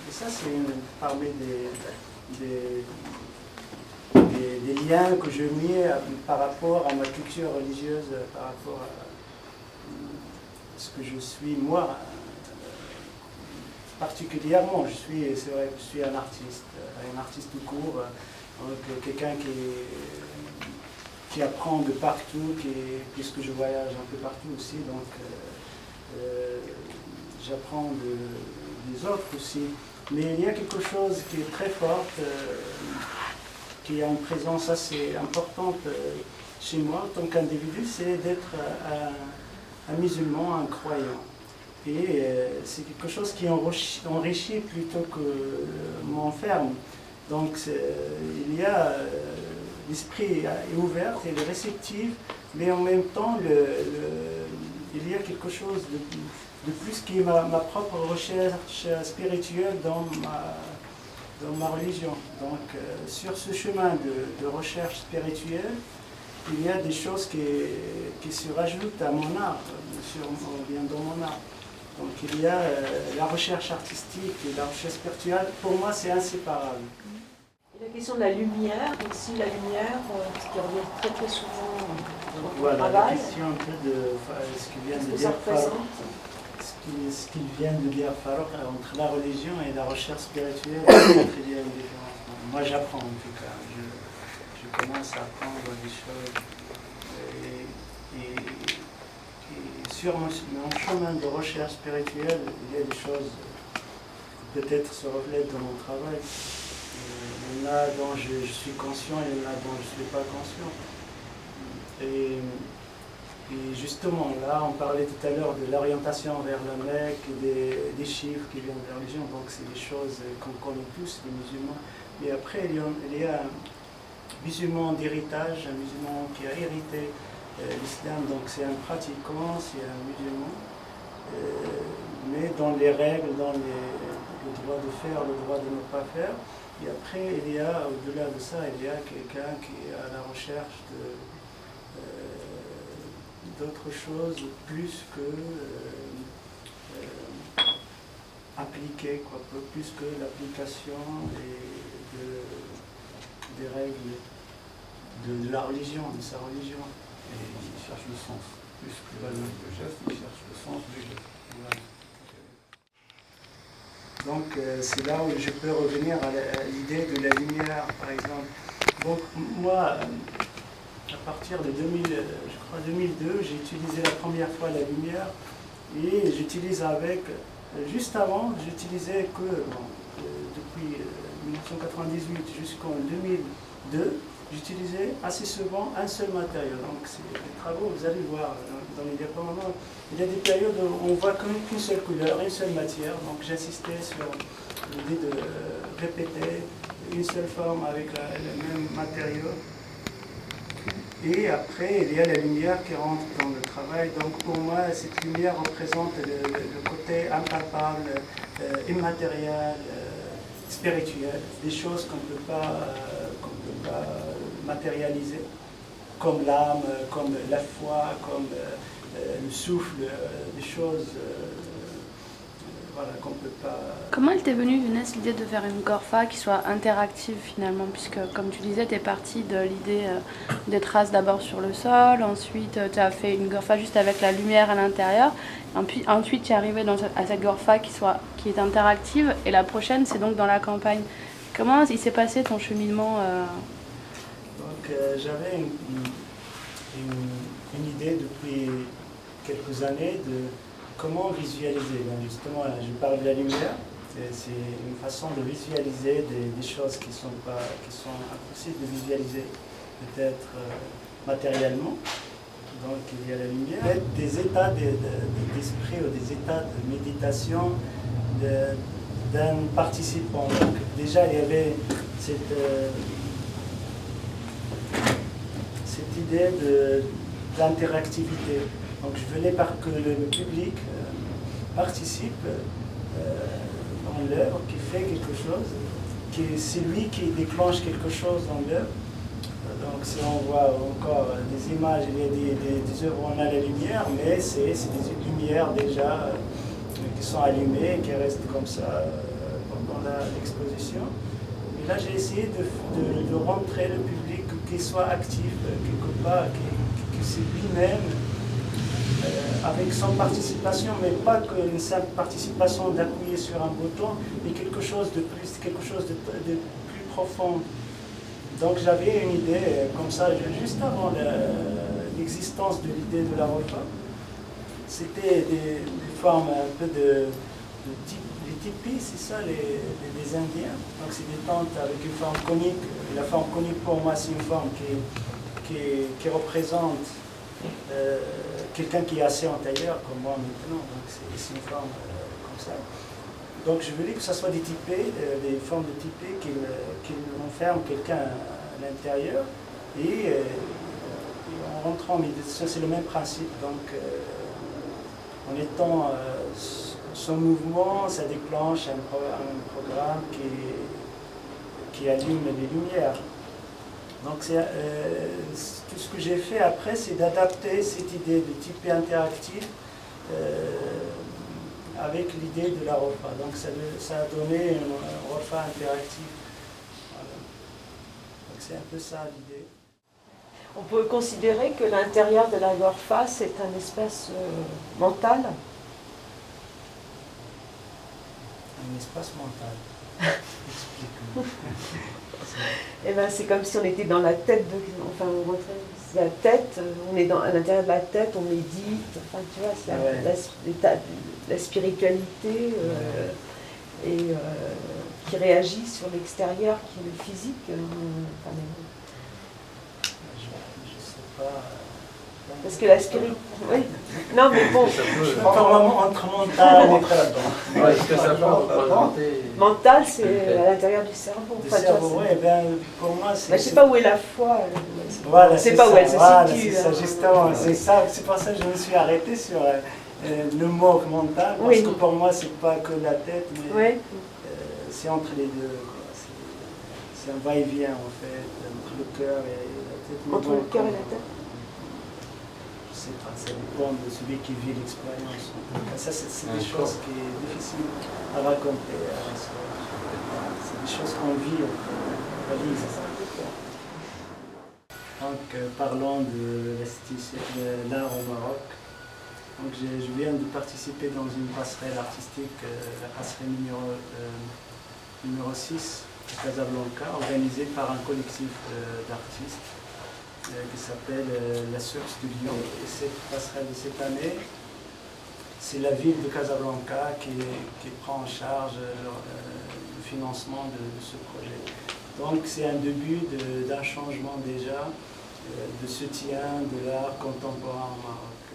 Et ça, c'est parmi des liens que je mets par rapport à ma culture religieuse, par rapport à ce que je suis moi. Particulièrement, c'est vrai que je suis un artiste tout court, donc quelqu'un qui apprend de partout, puisque je voyage un peu partout aussi, donc j'apprends des autres aussi. Mais il y a quelque chose qui est très forte, qui a une présence assez importante chez moi en tant qu'individu, c'est d'être un musulman, un croyant. Et c'est quelque chose qui enrichit plutôt que m'enferme. Donc il y a l'esprit est ouvert, il est réceptif, mais en même temps il y a quelque chose de plus qui est ma propre recherche spirituelle dans ma religion. Donc sur ce chemin de recherche spirituelle, il y a des choses qui se rajoutent à mon art, bien dans mon art. Donc il y a la recherche artistique et la recherche spirituelle, pour moi c'est inséparable. La question de la lumière, aussi la lumière, ce qui revient très très souvent dans ton Voilà, travail. la question un peu de ce qu'il vient de dire Farouk, entre la religion et la recherche spirituelle, il y a une différence. Moi j'apprends en tout cas, je commence à apprendre des choses. Et sur mon chemin de recherche spirituelle, il y a des choses qui peut-être se reflètent dans mon travail. Il y en a dont je suis conscient et il y en a dont je ne suis pas conscient. Et justement, là, on parlait tout à l'heure de l'orientation vers la Mecque, des chiffres qui viennent de la religion, donc c'est des choses qu'on connaît tous, les musulmans. Mais après, il y a un musulman d'héritage, un musulman qui a hérité l'islam, donc c'est un pratiquant, c'est un musulman, mais dans les règles, dans le droit de faire, le droit de ne pas faire. Et après, il y a, au-delà de ça, il y a quelqu'un qui est à la recherche d'autre chose plus que appliquer, quoi, plus que l'application des règles de la religion, de sa religion. Et il cherche le sens, plus que le geste, il cherche le sens du geste. Voilà. Donc c'est là où je peux revenir à l'idée de la lumière, par exemple. Donc moi, à partir de 2002, j'ai utilisé la première fois la lumière et j'utilise juste avant, j'utilisais depuis 1998 jusqu'en 2002, j'utilisais assez souvent un seul matériau. Donc c'est des travaux, vous allez voir dans les diaporamas, il y a des périodes où on voit qu'une seule couleur, une seule matière. Donc j'insistais sur l'idée de répéter une seule forme avec le même matériau. Et après, il y a la lumière qui rentre dans le travail. Donc pour moi, cette lumière représente le côté impalpable, immatériel, spirituel, des choses qu'on ne peut pas matérialiser, comme l'âme, comme la foi, comme le souffle, des choses voilà, qu'on ne peut pas... Comment elle t'est venue, Younes, l'idée de faire une gorfa qui soit interactive finalement, puisque comme tu disais, tu es parti de l'idée des traces d'abord sur le sol, ensuite tu as fait une gorfa juste avec la lumière à l'intérieur, ensuite tu es arrivé à cette gorfa qui est interactive, et la prochaine c'est donc dans la campagne. Comment il s'est passé ton cheminement Donc j'avais une idée depuis quelques années de comment visualiser. Donc, justement, je parle de la lumière, c'est une façon de visualiser des choses qui sont impossibles de visualiser peut-être matériellement. Donc il y a la lumière, des états d'esprit ou des états de méditation d'un participant. Donc, déjà il y avait cette idée d'interactivité. Donc je voulais que le public participe dans l'œuvre, qui fait quelque chose, c'est lui qui déclenche quelque chose dans l'œuvre. Donc si on voit encore des images, il y a des œuvres où on a la lumière, mais c'est des lumières déjà qui sont allumées et qui restent comme ça pendant dans l'exposition. Et là, j'ai essayé de rentrer le public, qu'il soit actif quelque part, que c'est lui-même, avec son participation, mais pas qu'une simple participation d'appuyer sur un bouton, mais quelque chose de plus, quelque chose de plus profond. Donc j'avais une idée comme ça, juste avant l'existence de l'idée de la repas. C'était des formes un peu de les tipis, c'est ça, les Indiens. Donc c'est des tentes avec une forme conique. Et la forme conique pour moi, c'est une forme qui représente quelqu'un qui est assis en tailleur, comme moi maintenant. Donc c'est une forme comme ça. Donc je voulais que ce soit des tipés, des formes de tipés qui enferment quelqu'un à l'intérieur. Et en rentrant en méditation, c'est le même principe. Donc en étant son mouvement, ça déclenche un programme qui allume les lumières. Donc tout ce que j'ai fait après, c'est d'adapter cette idée de typé interactif avec l'idée de la repas. Donc ça a donné un repas interactif. Voilà. Donc c'est un peu ça l'idée. On peut considérer que l'intérieur de la Gorfa, c'est un espace mental. Un espace mental. Explique-moi. Eh ben, c'est comme si on était dans la tête de... Enfin, on rentrait, c'est la tête, on est à l'intérieur de la tête, on médite, enfin, tu vois, c'est la spiritualité qui réagit sur l'extérieur, qui est le physique. Enfin, je sais pas... Parce que la spiritualité... Oui. Non, mais bon... Entre mental et là-dedans. Est-ce que ça peut représenter... Mental, c'est à l'intérieur du cerveau. Le cerveau, oui, ben, pour moi, c'est... Je ne sais pas où est la foi. Voilà, c'est pas ça, où elle se voilà, situe. C'est ça, justement. C'est pour ça que je me suis arrêté sur le mot mental, parce que pour moi, c'est pas que la tête, mais c'est entre les deux. C'est un va-et-vient, en fait, entre le cœur et la tête. Entre le cœur et la tête. Je sais pas, ça dépend de celui qui vit l'expérience. Ça, c'est des choses qui sont difficiles à raconter. C'est des choses qu'on vit, on réalise. Donc, parlons de l'art au Maroc. Donc, je viens de participer dans une passerelle artistique, la passerelle numéro 6 à Casablanca, organisée par un collectif d'artistes qui s'appelle la Source de Lyon. Et cette passerelle de cette année, c'est la ville de Casablanca qui prend en charge le financement de ce projet. Donc c'est un début d'un changement déjà, de soutien de l'art contemporain au Maroc.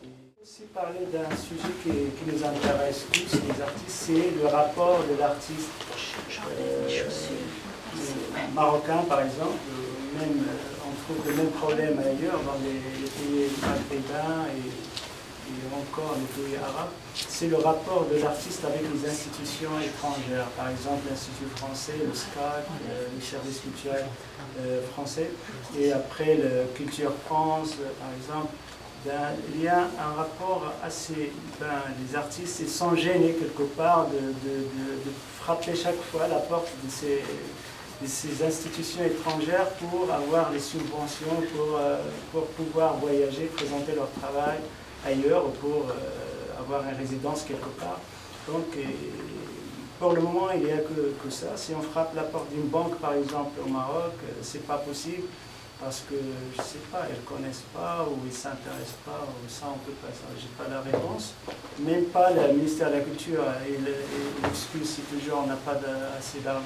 Et aussi parler d'un sujet qui nous intéresse tous, les artistes, c'est le rapport de l'artiste marocain par exemple, même on trouve le même problème ailleurs dans les pays maghrébins et encore les pays arabes, c'est le rapport de l'artiste avec les institutions étrangères, par exemple l'Institut français, le SCAC, le service culturel français, et après le Culture France, par exemple. Il y a un rapport assez... les artistes, ils sont gênés quelque part de frapper chaque fois la porte de ces institutions étrangères pour avoir les subventions, pour pouvoir voyager, présenter leur travail ailleurs, pour avoir une résidence quelque part. Donc, pour le moment, il n'y a que ça. Si on frappe la porte d'une banque, par exemple, au Maroc, ce n'est pas possible parce que, je ne sais pas, ils ne connaissent pas ou ils ne s'intéressent pas, ou ça, on ne peut pas, je n'ai pas la réponse. Même pas le ministère de la Culture, et l'excuse, c'est toujours on n'a pas assez d'argent.